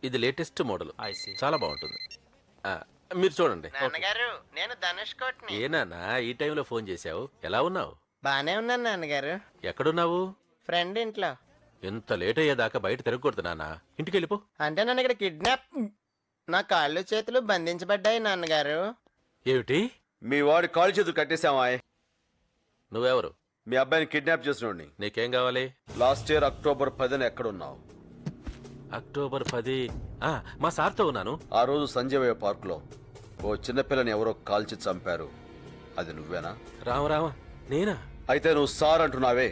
ఇది latest model చాలా బాగుంటుంది. మీరు చూడండి. నాన్నగారు నేను ధనుష్ కోట్ని. ఏనానా ఈ టైంలో ఫోన్ చేశావు? ఎలా ఉన్నావు? బానే ఉన్నాను నాన్నగారు. ఎక్కడున్నావు? ఫ్రెండ్ ఇంట్లో. ఇంత లేట్ అయ్యేదాకా బయట తిరగకూడదు నాన్న. ఇంటికి వెళ్ళిపో. అంటే నన్ను ఇక్కడ కిడ్నాప్, నా కాళ్ళు చేతులు బంధించబడ్డాయి నాన్నగారు. ఏమిటి? మీ వాడి కాళ్ళు చేతులు కట్టేశామా? నువ్వెవరు? మీ అబ్బాయిని కిడ్నాప్ చేసినోడిని. నీకేం కావాలి? లాస్ట్ ఇయర్ అక్టోబర్ 10న ఎక్కడున్నావు? అక్టోబర్ 10. మా సార్తో ఉన్నాను. ఆ రోజు సంజయ్ పార్క్ లో ఓ చిన్నపిల్లని ఎవరో కాల్చి చంపారు. అది నువ్వేనా? రామ నేనా? అయితే నువ్వు సార్ అంటున్నావే,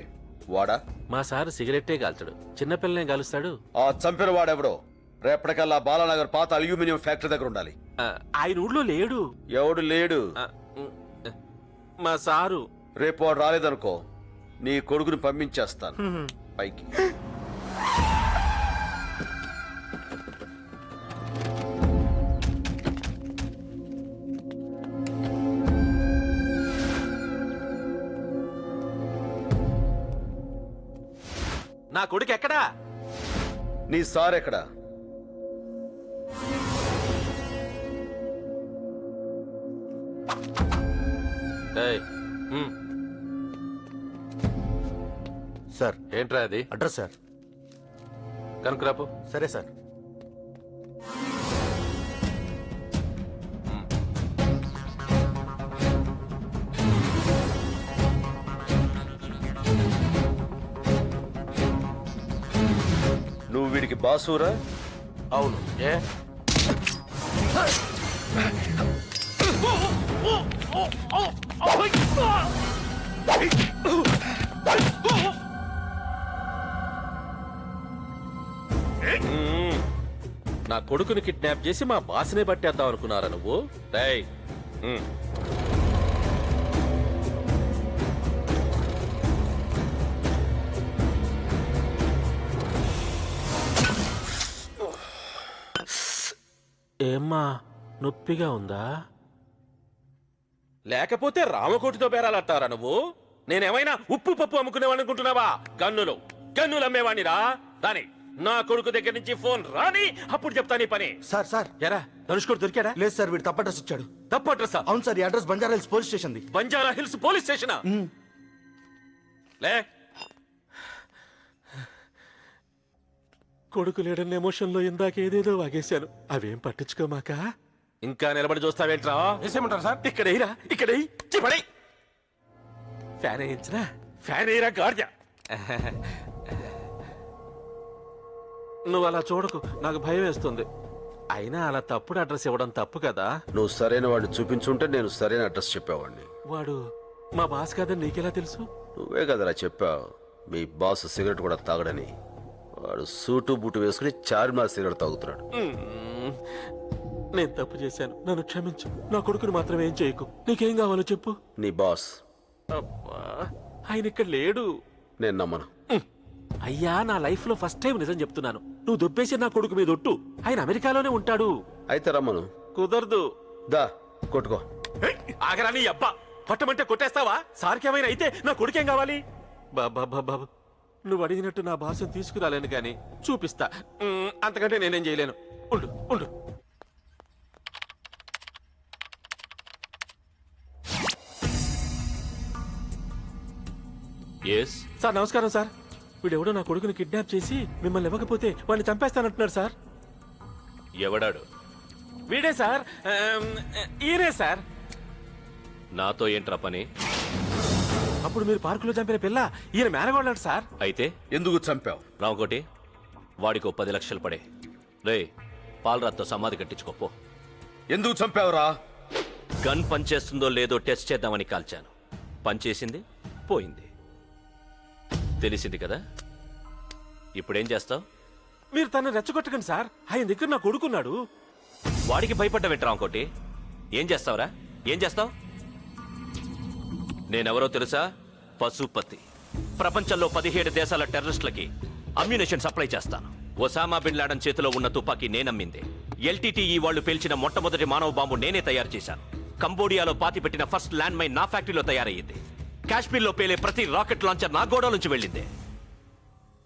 వాడా? మా సార్ సిగరెట్టే కాల్చడు, చిన్నపిల్లనే కాలుస్తాడు. ఆ చంపిన వాడెవడో రేపటికల్లా బాలానగర్ పాత అల్యూమినియం ఫ్యాక్టరీ దగ్గర ఉండాలి. ఆయన ఊళ్ళో లేడు. ఎవడు లేడు? మా సారు. రేపు వాడు రాలేదనుకో, నీ కొడుకుని పంపించేస్తాను పైకి. నా కొడుకు ఎక్కడా? నీ సార్ ఎక్కడా? సార్ ఏంట్రా అది? Address sir. కనుకురాపు. సరే సార్. నువ్వు వీడికి బాసూరా? అవును. ఏ నా కొడుకుని కిడ్నాప్ చేసి మా బాస్నే పట్టేద్దాం అనుకున్నారా నువ్వు? రేయ్, ఏమ్మా నొప్పిగా ఉందా? లేకపోతే రామకోటితో బేరాలంటారా నువ్వు? నేనేమైనా ఉప్పు పప్పు అమ్ముకునేవాడినుకుంటున్నావా? గన్నులు అమ్మేవాణిరా. రాని నా కొడుకు దగ్గర నుంచి ఫోన్ రాని, అప్పుడు చెప్తా నీ పని. సార్ సార్ ఎరా ధనుష్ కొడు దొరికాడా? లేదు సార్, వీడు తప్పు అడ్రస్ ఇచ్చాడు. తప్పు అడ్రస్? అవును సార్, ఈ address Banjara Hills police station. Banjara Hills police స్టేషనా? లే, కొడుకు లేడన్న ఎమోషన్ లో ఇందాక ఏదేదో వాగేశాను. అవేం పట్టించుకోమాక. ఇంకా నిలబడి చూస్తావేంట్రా? వేసేయమంటారు సార్? ఇక్కడ ఫ్యాన్ వేయించరా? ఫ్యాన్ వేయరా గార్జా. నువ్వు అలా చూడకు, నాకు భయం వేస్తుంది. అయినా అలా తప్పుడు అడ్రస్ ఇవ్వడం తప్పు కదా. నువ్వు సరైన వాడిని చూపించుంటే నేను సరైన అడ్రస్ చెప్పేవాడిని. వాడు మా బాస్ కాదని నీకెలా తెలుసు? నువ్వే కదరా చెప్పావు మీ బాస్ సిగరెట్ కూడా తాగడని. వాడు సూటు బూటు వేసుకుని చార్మినార్ సిగరెట్ తాగుతున్నాడు. నేను తప్పు చేశాను, నన్ను క్షమించు. నా కొడుకుని మాత్రం ఏం చేయకు. నీకేం కావాలో చెప్పు. నీ బాస్ ఆయన ఇక్కడ లేడు. నేను నమ్మను. అయ్యా, నా లైఫ్ లో ఫస్ట్ టైం నిజం చెప్తున్నాను. నువ్వు దొబ్బేసి నా కొడుకు మీద ఒట్టు. ఆయన అమెరికాలోనే ఉంటాడు. అయితే రమ్మను. కుదరదు. దా కొట్టుకో. ఆగరా నీ అబ్బా. కొట్టమంటే కొట్టేస్తావా? సార్కేమైనా అయితే నా కొడుకేం కావాలి? బాబా, నువ్వు అడిగినట్టు నా భాషను తీసుకురాలేను కానీ చూపిస్తా. అంతకంటే నేనేం చేయలేను. ఉండు. సార్ నమస్కారం సార్. వీడెవడో నా కొడుకుని కిడ్నాప్ చేసి మిమ్మల్ని ఇవ్వకపోతే వాడిని చంపేస్తానంటున్నాడు సార్. ఎవడాడు? వీడే సార్. ఈయనే సార్. నాతో ఏంట్రా పని? అప్పుడు మీరు పార్కులో చంపిన పిల్ల ఈయన మేనగోళ్ళంట సార్. అయితే ఎందుకు చంపావు? రామకోటి, వాడికో 10 లక్షలు పడే. రే, పాలరాత్తో సమాధి కట్టించుకోపో. ఎందుకు చంపావురా? గన్ పనిచేస్తుందో లేదో టెస్ట్ చేద్దామని కాల్చాను. పనిచేసింది, పోయింది. తెలిసింది కదా. ఇప్పుడేం చేస్తావు? మీరు తను రెచ్చగొట్టకండి సార్. ఆయన దగ్గర నా కొడుకున్నాడు. వాడికి భయపడ్డవేంటి రామకోటి? ఏం చేస్తావురా? ఏం చేస్తావు? నేనెవరో తెలుసా? పశుపతి. ప్రపంచంలో 17 దేశాల టెర్రరిస్టులకి అమ్యునేషన్ సప్లై చేస్తాను. ఒసామా బిన్ లాడెన్ చేతిలో ఉన్న తుపాకీ నేనమ్మింది. LTTE వాళ్ళు పేల్చిన మొట్టమొదటి మానవ బాంబు నేనే తయారు చేశాను. కంబోడియాలో పాతిపెట్టిన ఫస్ట్ ల్యాండ్ మైన్ నా ఫ్యాక్టరీలో తయారయ్యింది. కాశ్మీర్లో పేలే ప్రతి రాకెట్ లాంచర్ నా గోడ నుంచి వెళ్ళింది.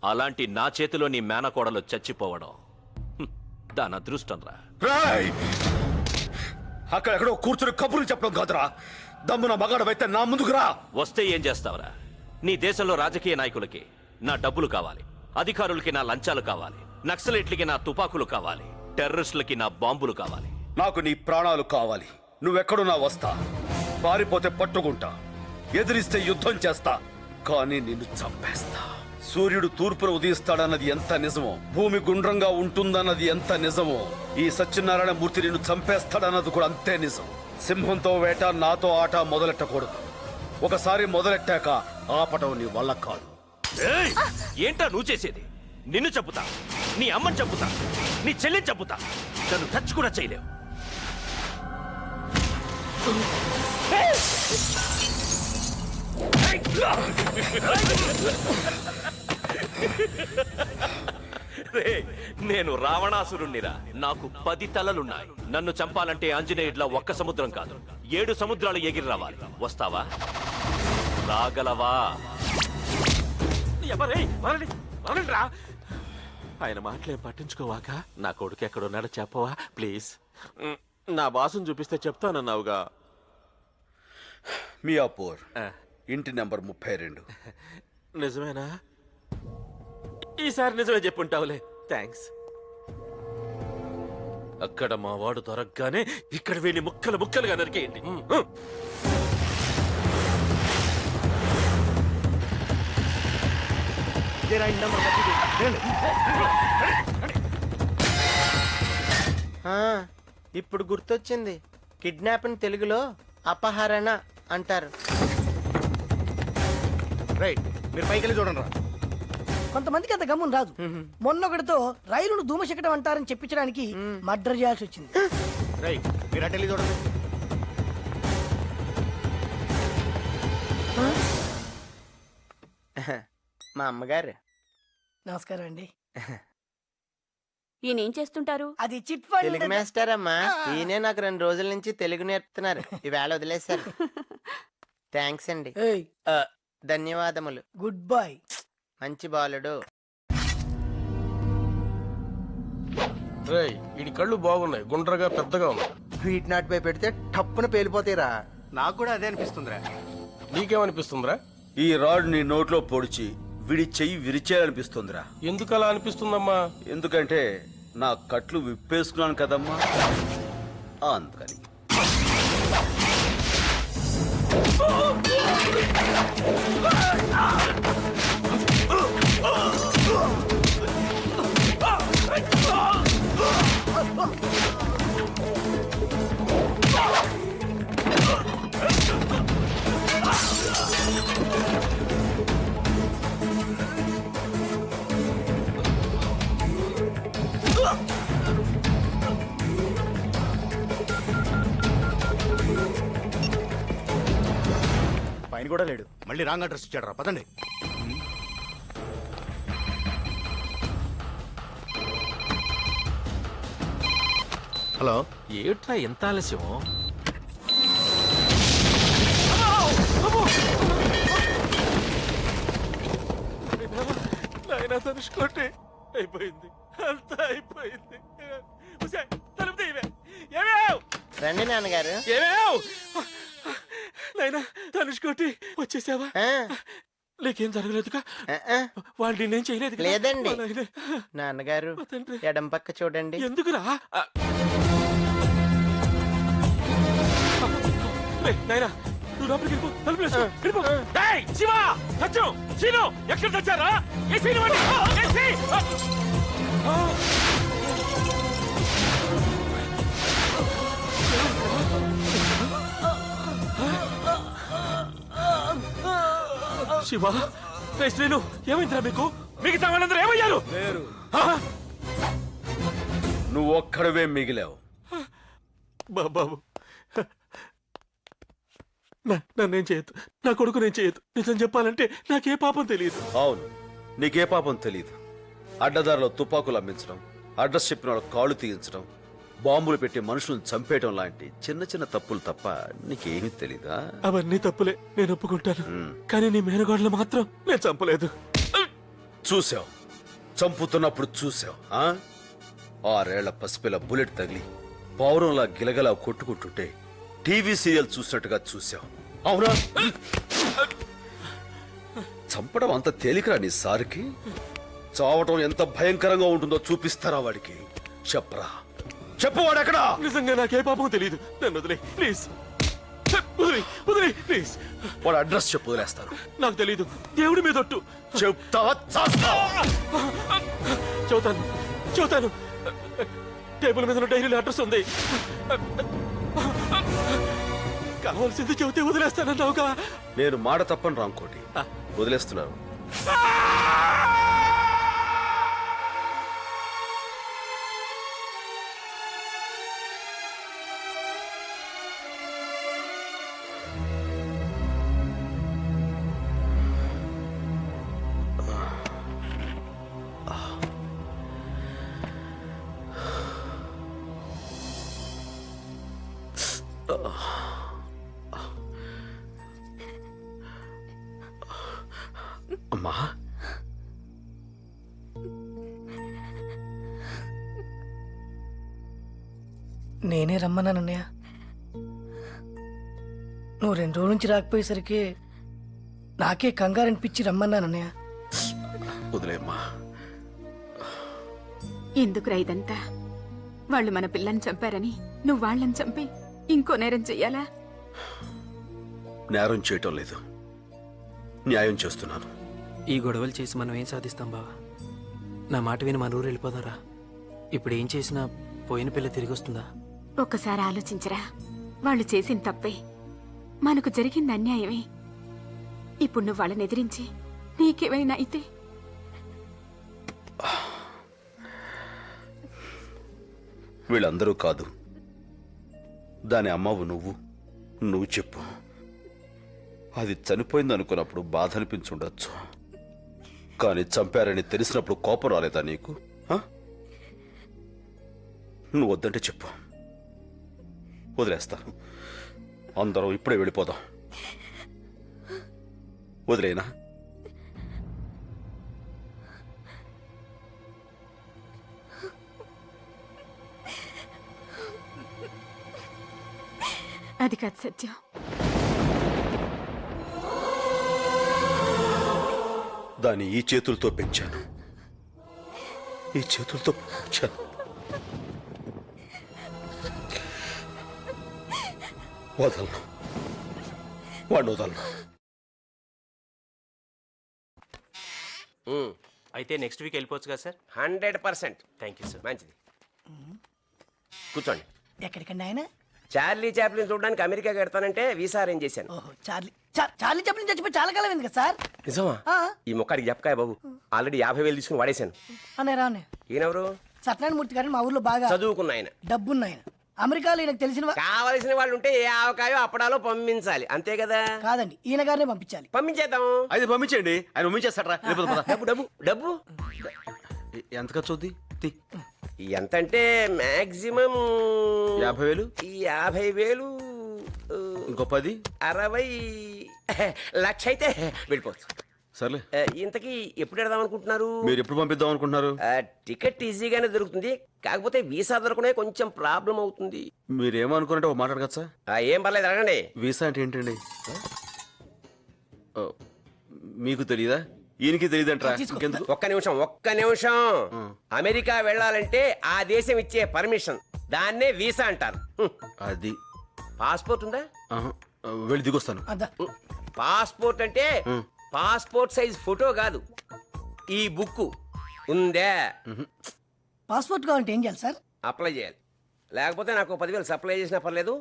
అలాంటి నా చేతిలో నీ మేనకోడలు చచ్చిపోవడం దాని అదృష్టం రా. రాయ్ అక్కడెక్కడో కూర్చుని కబుర్లు చెప్పడం కాదురా, దమ్మున మగాడవైతే నా ముందుకు రా. వస్తే ఏం చేస్తావురా? నీ దేశంలో రాజకీయ నాయకులకి నా డబ్బులు కావాలి, అధికారులకి నా లంచాలు కావాలి, నక్సలైట్లకి నా తుపాకులు కావాలి, టెర్రరిస్టులకి నా బాంబులు కావాలి. నాకు నీ ప్రాణాలు కావాలి. నువ్వెక్కడున్నా వస్తా, పారిపోతే పట్టుకుంటా, ఎదిరిస్తే యుద్ధం చేస్తా, కానీ నిన్ను చంపేస్తా. సూర్యుడు తూర్పున ఉదయిస్తాడన్నది ఎంత నిజమో, భూమి గుండ్రంగా ఉంటుందన్నది ఎంత నిజమో, ఈ సత్యనారాయణ మూర్తి నిన్ను చంపేస్తాడన్నది కూడా అంతే నిజం. సింహంతో వేట, నాతో ఆట మొదలెట్టకూడదు. ఒకసారి మొదలెట్టాక ఆపటం నీ వల్ల కాదు. ఏయ్! ఏంటా నువ్వు చేసేది? నిన్ను చంపుతా, నీ అమ్మని చంపుతా, నీ చెల్లిని చంపుతా, నన్ను టచ్ కూడా చేయలేవు. రేయ్, నేను రావణాసురుణ్ణిరా. నాకు 10 తలలున్నాయి. నన్ను చంపాలంటే ఆంజనేయుడిలా ఒక్క సముద్రం కాదు, 7 సముద్రాలు ఎగిరి రావాలి. వస్తావా? రాగలవా? ఎవరే రా. ఆయన మాటలేం పట్టించుకోవాక నా కొడుకు ఎక్కడున్నాడో చెప్పవా ప్లీజ్. నా బాసుని చూపిస్తే చెప్తానన్నావుగా. మియాపూర్, ఆ, ఇంటి నెంబర్ 32. నిజమేనా? ఈసారి నిజమే చెప్పుంటావులే. థ్యాంక్స్. అక్కడ మా వాడు దొరకగానే ఇక్కడ వీళ్ళని ముక్కలు ముక్కలుగా నరికేయండి. ఆ, ఇప్పుడు గుర్తొచ్చింది. కిడ్నాప్ అని తెలుగులో అపహరణ అంటారు. రైట్, మీరు పైకి వెళ్ళి చూడండి రా. కొంతమందికి అంత గమ్మున రాదు. మొన్నొకటితో రైలును ధూమశకటం అంటారని చెప్పించడానికి మర్డర్ చేయాల్సి వచ్చింది. రైట్, మీరు అటు వెళ్ళి చూడండి. మా అమ్మగారు. నమస్కారం అండి. ఈయనేం చేస్తుంటారు? అది చిట్ ఫండ్. తెలుగు మాస్టర్ అమ్మా. ఈయనే నాకు 2 రోజుల నుంచి తెలుగు నేర్పుతున్నారు. ఈవేళ వదిలేశారు. థ్యాంక్స్ అండి. ఏయ్, ధన్యవాదములు. Good bye. మంచి బాలుడు. రేయ్, వీడి కళ్ళు బాగున్నాయి, గుండ్రగా పెద్దగా ఉన్నాయి. వీటి నాటిపై పెడితే టప్పున పేలిపోతాయిరా. నాకు కూడా అదే అనిపిస్తుందిరా. నీకేమనిపిస్తుందిరా? ఈ రాడ్ నీ నోట్లో పొడిచి విడి చెయ్యి విరిచేయాలనిపిస్తుందిరా. ఎందుకు అలా అనిపిస్తుందమ్మా? ఎందుకంటే నా కట్లు విప్పేసుకున్నాను కదమ్మా, అందుకని. పైన కూడా లేడు. మళ్ళీ రాంగ్ అడ్రస్ ఇచ్చాడు రా. పదండి. హలో, ఏట్రా ఎంత ఆలస్యం? నాయనా తనుసుకోండి. అయిపోయింది, అంతా అయిపోయింది. ఉసేయ్, తలుపు తీయవే. ఏమేవ్? రండి నాన్నగారు. ఏమేవ్? నాయనా తనుసుకోండి, వచ్చేసావా? ఆ, నీకేం జరగలేదుగా? ఆ, ఆ. వాళ్ళు నిన్నేం చేయలేదు కదా? లేదండి. మా నాయనే. నాన్నగారు మా తండ్రి. ఎడం పక్క చూడండి. ఎందుకురా? రేయ్, నాయనా నువ్వు లోపలికి వెళ్ళిపో, తలుపులు వేసుకో, వెళ్ళిపో. డేయ్, శివ, సత్యం, శీను, ఎక్కడ తెచ్చారా? ఏ శీను వండి, ఏ శీ! శివ, రేయ్ శ్రీను, ఏమైందిరా మీకు? మిగతా వాళ్ళందరూ ఏమయ్యారు? ఆ? నువ్వు ఒక్కడవే మిగిలావు. బాబు, నన్నేం చేయొద్దు, నా కొడుకు నేను చేయొద్దు. నిజం చెప్పాలంటే నాకే పాపం తెలియదు. అవును, నీకే పాపం తెలీదు. అడ్డదారిలో తుపాకులు అమ్మించడం, అడ్రస్ చెప్పిన వాళ్ళ కాళ్ళు తీయించడం, బాంబులు పెట్టి మనుషులను చంపేయడం లాంటి చిన్న చిన్న తప్పులు తప్ప నీకేమీ తెలీదా? అవన్నీ తప్పులే, నేను ఒప్పుకుంటాను. కానీ నీ మేనగోడలు మాత్రం నేను చంపలేదు. చూసావు, చంపుతున్నప్పుడు చూసావు. 6 ఏళ్ల పసిపిల్ల బుల్లెట్ తగిలి పౌరంలా గిలగలా కొట్టుకుంటుంటే టీవీ సీరియల్ చూసినట్టుగా చూసావు అవునా? చంపడం అంత తేలికరా నీ సారికి? చావటం ఎంత భయంకరంగా ఉంటుందో చూపిస్తారా వాడికి? చెప్పరా, చెప్పు వాడెక్కడా? నిజంగా నాకే పాపం తెలియదు. నన్ను వదిలే ప్లీజ్. వదిలే ప్లీజ్. వాడు అడ్రస్ చెప్పు, వదిలేస్తాను. నాకు తెలీదు. దేవుడి మీద ఒట్టు. చెప్తావా చేస్తావా? చూతాను. టేబుల్ మీద డైరీలో అడ్రస్ ఉంది. కావాల్సింది చెబితే వదిలేస్తానన్నావుగా. నేను మాట తప్పను రాంకోటి, వదిలేస్తున్నాను. అమ్మా, నేనే రమ్మన్నానన్నయ్య. నువ్వు 2 రోజుల నుంచి రాకపోయేసరికి నాకే కంగారు అనిపించి రమ్మన్నానన్నయ్య. వదిలేమ్మా. ఎందుకురా ఇదంతా? వాళ్ళు మన పిల్లని చంపారని నువ్వు వాళ్ళని చంపి ఇంకో నేరం చెయ్యాలా? నేరం చేయటం లేదు, న్యాయం చేస్తున్నాను. ఈ గొడవలు చేసి మనం ఏం సాధిస్తాం బావా? నా మాట విని మన ఊరు వెళ్ళిపోదారా? ఇప్పుడు ఏం చేసినా పోయిన పిల్ల తిరిగి వస్తుందా? ఒక్కసారి ఆలోచించరా. వాళ్ళు చేసిన తప్పే, మనకు జరిగింది అన్యాయమే. ఇప్పుడు నువ్వు వాళ్ళని ఎదిరించి నీకేమైనా అయితే వీళ్ళందరూ కాదు, దాని అమ్మవు నువ్వు చెప్పు. అది చనిపోయింది అనుకున్నప్పుడు బాధ అనిపించుండొచ్చు, కానీ చంపారని తెలిసినప్పుడు కోపం రాలేదా నీకు? నువ్వు వద్దంటే చెప్పు, వదిలేస్తాను. అందరం ఇప్పుడే వెళ్ళిపోదాం. వదిలేనా? అది కాదు సత్యం. దాన్ని ఈ చేతులతో పెంచాను, ఈ చేతులతో పెంచాను. వదలను, వాడిని వదలను. అయితే నెక్స్ట్ వీక్ వెళ్ళిపోవచ్చు కదా సార్? 100%. Thank you sir. మంచిది, కూర్చోండి. ఎక్కడికండి ఆయన? చార్లీ చాప్లిన్ చూడడానికి అమెరికా వెళ్తానంటే వీసా అరేంజ్ చేశాను. ఓహో, చార్లీ చెప్పిన చచ్చిపోయి చాలా కాలం అయింది కదా సార్. నిజమా? ఆ. ఈ మొక్కడికి చెప్పకాయ బాబు, ఆల్రెడీ 50,000 తీసుకుని వాడేశాను. అన్నయ్య రా అన్నయ్య. ఈయనెవరు? సత్యనారాయణమూర్తి గారిని మా ఊర్లో బాగా చదువుకున్న ఆయన. డబ్బున్న ఆయన. అమెరికాలో ఈయనకు తెలిసిన కావలసిన వాళ్ళు ఉంటే ఏ ఆవకాయో అప్పడాలో పంపించాలి, అంతే కదా? కాదండి, ఈయన గారినే పంపించాలి. పంపించేద్దాం. అయితే పంపించండి, ఆయన పంపించేస్తారా? డబ్బు డబ్బు డబ్బు ఎంత ఖర్చు అవుద్ది? ఎంత అంటే మాక్సిమం 50,000. 50,000 ఇంకో 10. 60 లక్ష అయితే వెళ్ళిపోవచ్చు. సర్లే, ఇంతకీ ఎప్పుడు వెడదాం అనుకుంటున్నారు? మీరు ఎప్పుడు పంపిద్దాం అనుకుంటున్నారు? టికెట్ ఈజీగానే దొరుకుతుంది, కాకపోతే వీసా దొరకనే కొంచెం ప్రాబ్లం అవుతుంది. మీరేమనుకున్నట్టు ఒక మాట్లాడగచ్చా? ఏం పర్లేదు, అడగండి. వీసా అంటే ఏంటండి? మీకు తెలియదా? ఈయనకి తెలియదంటారా? ఇంకెందుకు? ఒక్క నిమిషం. అమెరికా వెళ్ళాలంటే ఆ దేశం ఇచ్చే పర్మిషన్, దాన్నే వీసా అంటారు. అది పాస్పోర్ట్ ఉందా? ఆహా, వెళ్ళి దిగొస్తాను. అదా పాస్పోర్ట్ అంటే పాస్పోర్ట్ సైజ్ ఫోటో కాదు, ఈ బుక్ ఉందే. పాస్పోర్ట్ కావాలంటే ఏం చేయాలి సార్? అప్లై చేయాలి, లేకపోతే నాకు 10,000 సప్లై చేసినా పర్లేదు,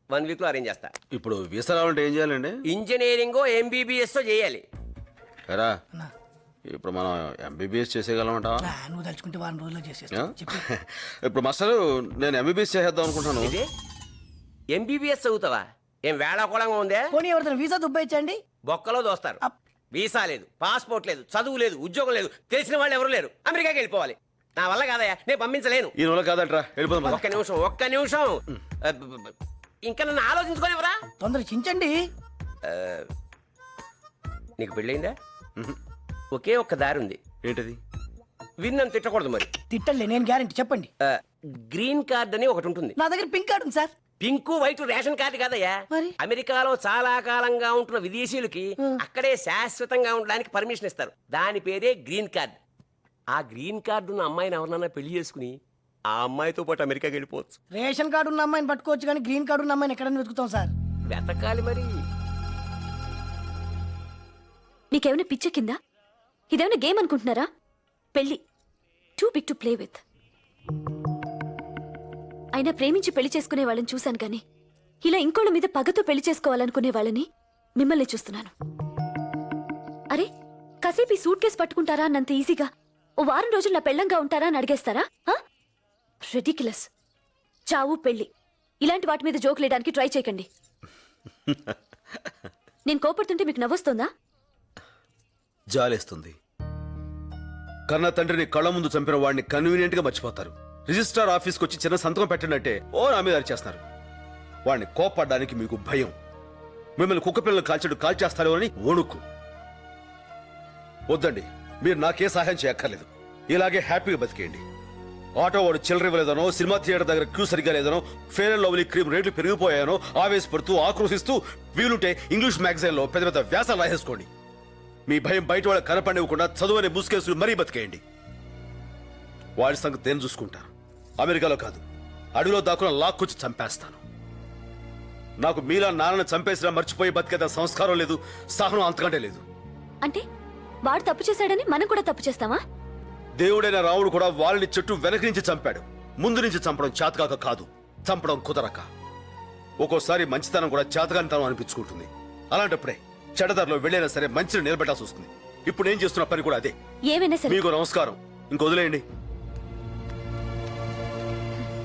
1 వీక్ లో అరేంజ్ చేస్తా. ఇప్పుడు వీసా రావాలంటే ఏం చేయాలండి? ఇంజనీరింగ్ MBBS చేయాలి. ఎరా, ఇప్పుడు మనం ఎంబీబీఎస్ చేసేయగలమంటా? నువ్వు తలుచుకుంటే 1 రోజుల్లో చేసేస్తా. చెప్పు. ఇప్పుడు మాస్టర్, నేను ఎంబీబీఎస్ చేసేద్దాం అనుకుంటున్నాను. ఇది MBBS చదువుతావా? ఏం వేళాకోళంగా ఉందే? పోనీ ఎవరితో వీసా దుబ్బాయించండి. బొక్కలో దోస్తారు. వీసా లేదు, పాస్పోర్ట్ లేదు, చదువు లేదు, ఉద్యోగం లేదు, తెలిసిన వాళ్ళు ఎవరు లేరు, అమెరికాకి వెళ్ళిపోవాలి. నా వల్ల కాదయ్యా, నేను పంపించలేను. ఈ నెల కాదంటరా, వెళ్ళిపోదాం. ఒక్క నిమిషం ఇంకా నన్ను ఆలోచించుకోనివరా? తొందర చించండి. నీకు పెళ్ళయిందా? ఒకే ఒక్క దారి ఉంది. ఏంటది? విన్నని తిట్టకూడదు మరి. తిట్టలే, నేను గ్యారెంటీ. చెప్పండి. గ్రీన్ కార్డ్ అని ఒకటి ఉంటుంది. నా దగ్గర పింక్ కార్డు ఉంది sir. Pink white ration card కాదయ్యా. మరి? అమెరికాలో చాలా కాలంగా ఉంటున్న విదేశీయులకి అక్కడే శాశ్వతంగా ఉండడానికి పర్మిషన్ ఇస్తారు. దాని పేరే గ్రీన్ కార్డ్. ఆ గ్రీన్ కార్డు ఉన్న అమ్మాయిని ఎవరినన్నా పెళ్లి చేసుకుని ఆ అమ్మాయితో పాటు అమెరికాకి వెళ్ళిపోవచ్చు. రేషన్ కార్డు ఉన్న అమ్మాయిని పట్టుకోవచ్చు, కానీ గ్రీన్ కార్డు ఉన్న అమ్మాయిని ఎక్కడైనా వెతుకుతాం సార్. వెతకాలి మరి. నీకేమైనా పిచ్చ కింద? ఇదేమైనా గేమ్ అనుకుంటున్నారా? పెళ్లి too big to play with. అయినా ప్రేమించి పెళ్లి చేసుకునే వాళ్ళని చూశాను కానీ ఇలా ఇంకోళ్ళ మీద పగతో పెళ్లి చేసుకోవాలనుకునే వాళ్ళని మిమ్మల్ని చూస్తున్నాను. అరే, కాసేపు ఈ సూట్ కేసు పట్టుకుంటారా అన్నంత ఈజీగా ఓ వారం రోజులు నా పెళ్ళంగా ఉంటారా అని అడిగేస్తారా? రెడిక్యులస్. చావు, పెళ్లి ఇలాంటి వాటి మీద జోక్ లేయడానికి ట్రై చేయకండి. నేను కోపడుతుంటే మీకు నవ్వొస్తుందా? జాలేస్తుంది. కన్న తండ్రిని కళ్ళ ముందు చంపిన వాడిని కన్వీనియంట్ గా మర్చిపోతారు. రిజిస్ట్రార్ ఆఫీస్కి వచ్చి చిన్న సంతకం పెట్టినట్టే ఓ నా మీద అరిచేస్తారు. వాడిని కోపడ్డానికి మీకు భయం. మిమ్మల్ని కుక్క పిల్లలు కాల్చేస్తారో అని వణుకు. వద్దండి, మీరు నాకే సహాయం చేయక్కర్లేదు. ఇలాగే హ్యాపీగా బతికేయండి. ఆటో వాడు చిల్లర ఇవ్వలేదనో, సినిమా థియేటర్ దగ్గర క్యూ సరిగ్గా లేదనో, ఫేర్ అండ్ లవ్లీ క్రీమ్ రేట్లు పెరిగిపోయానో ఆవేశపడుతూ ఆక్రోశిస్తూ వీలుంటే ఇంగ్లీష్ మ్యాగజైన్లో పెద్ద పెద్ద వ్యాసాలు రాసేసుకోండి. మీ భయం బయట వాళ్ళకి కనపడివ్వకుండా చదువునే ముసుకేసులు మరీ బతికేయండి. వాడి సంగతి నేను చూసుకుంటాను. అమెరికాలో కాదు, అడవిలో దాక్కున లాక్కొచ్చి చంపేస్తాను. నాకు మీలా నాన్నను చంపేసినా మర్చిపోయి బతికేద సంస్కారం లేదు, సహనం అంతకంటే లేదు. అంటే వాడు తప్పు చేశాడని మనం కూడా తప్పు చేస్తామా? దేవుడైన రాముడు కూడా వాళ్ళని చెట్టు వెనక నుంచి చంపాడు. ముందు నుంచి చంపడం చేతకాక కాదు, చంపడం కుదరక. ఒక్కోసారి మంచితనం కూడా చేతకానితనం అనిపించుకుంటుంది. అలాంటప్పుడే చెడదారిలో వెళ్ళైనా సరే మంచిని నిలబెట్టాల్సి వస్తుంది. ఇప్పుడు నేను చేస్తున్న పని కూడా అదే. ఏమైనా సరే మీకు నమస్కారం, ఇంక వదిలేయండి.